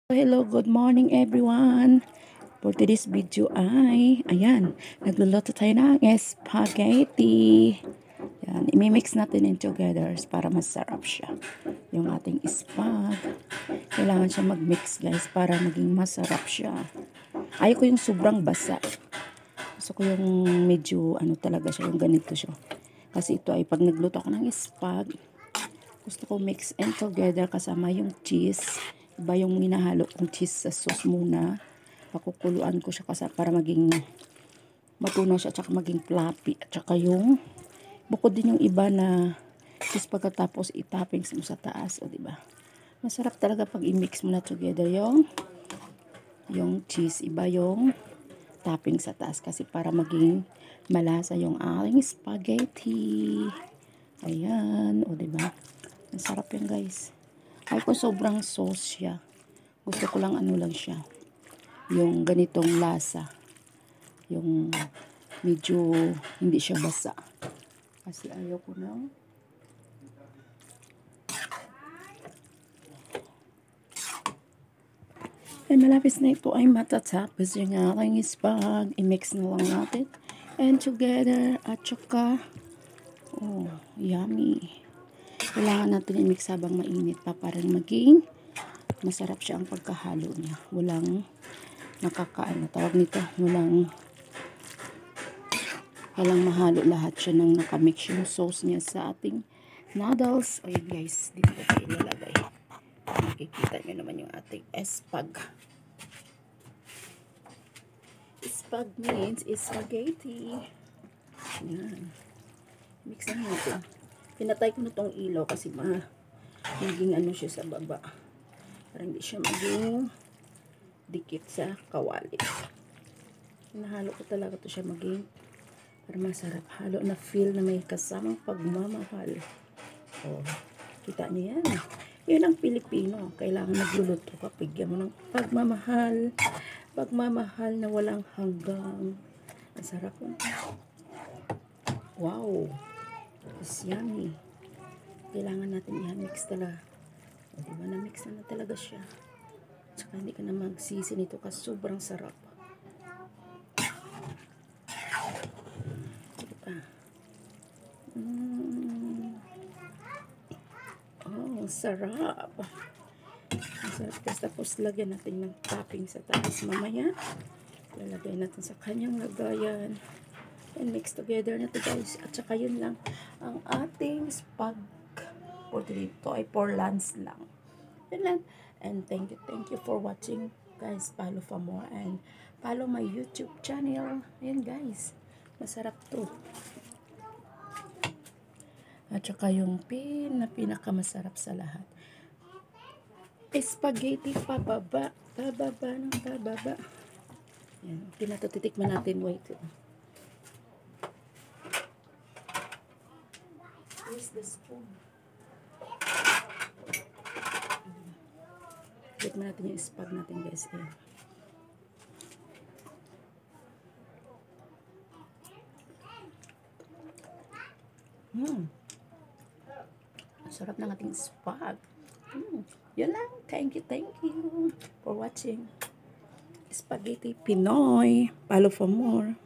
Hello, good morning everyone. For today's video ay, ayan, nagluluto tayo ng spaghetti. Yan, imimix natin in together para masarap siya. Yung ating spag. Kailangan siya mag-mix guys para maging masarap siya. Ayoko yung sobrang basa. Gusto ko yung medyo ano talaga siya, yung ganito siya. Kasi ito ay pag nagluto ako ng spag, gusto ko mix and together kasama yung cheese. Iba yung minahalo kong cheese sa sauce muna. Pakukuluan ko siya kasi para maging matunaw siya at saka maging fluffy. At saka yung bukod din yung iba na cheese pagkatapos i-toppings mo sa taas. O diba? Masarap talaga pag i-mix mo na together yung cheese. Iba yung topping sa taas kasi para maging malasa yung ating spaghetti. Ayan. O diba? Masarap yan guys. Ay ko sobrang sauce siya. Gusto ko lang ano lang siya. Yung ganitong lasa. Yung medyo hindi siya basa. Kasi ayaw ko nang malapis na ito ay matatapos yung aking spag. I-mix na lang natin. And together at saka yummy. Kailangan natin i-mix habang mainit pa para maging masarap siya ang pagkahalo niya. Walang nakakaano, tawag nito, walang mahalo lahat siya ng nakamix yung sauce niya sa ating noodles. Ayun guys, dito ko ilalagay. Makikita nyo naman yung ating spag. Spag means spaghetti. Yan. Mix na natin. Pinatay ko na tong ilaw kasi maging ano siya sa baba. Para hindi siya maging dikit sa kawali. Nahalo ko talaga to siya maging para masarap. Halo na feel na may kasamang pagmamahal. Oh, kita niyo yan. Yan ang Pilipino. Kailangan nagluluto ka. Bigyan mo ng pagmamahal. Pagmamahal na walang hanggang. Ang sarap mo. Wow. It's yummy. Kailangan natin i-mix talaga. O diba, na-mix na talaga siya. Tsaka hindi ka na magsisi nito kasi sobrang sarap. Diba? Oh, sarap. Ang sarap kasi tapos lagyan natin ng topping sa taas mamaya. Lalagay natin sa kanyang lagayan. And mix together na to guys. At saka yun lang ang ating spag for dito ay for lunch lang. Yun lang. And thank you for watching guys. Follow for more and follow my YouTube channel. Ayan guys. Masarap to. At saka yung pinakamasarap sa lahat. Spaghetti pababa. Pababa ng pababa. Ayan. Pinatatitikman natin. Wait. Where's the spoon? Tikman natin yung spag natin guys. Sarap ng ating spag. Yun lang. Thank you for watching. Spaghetti Pinoy. Follow for more.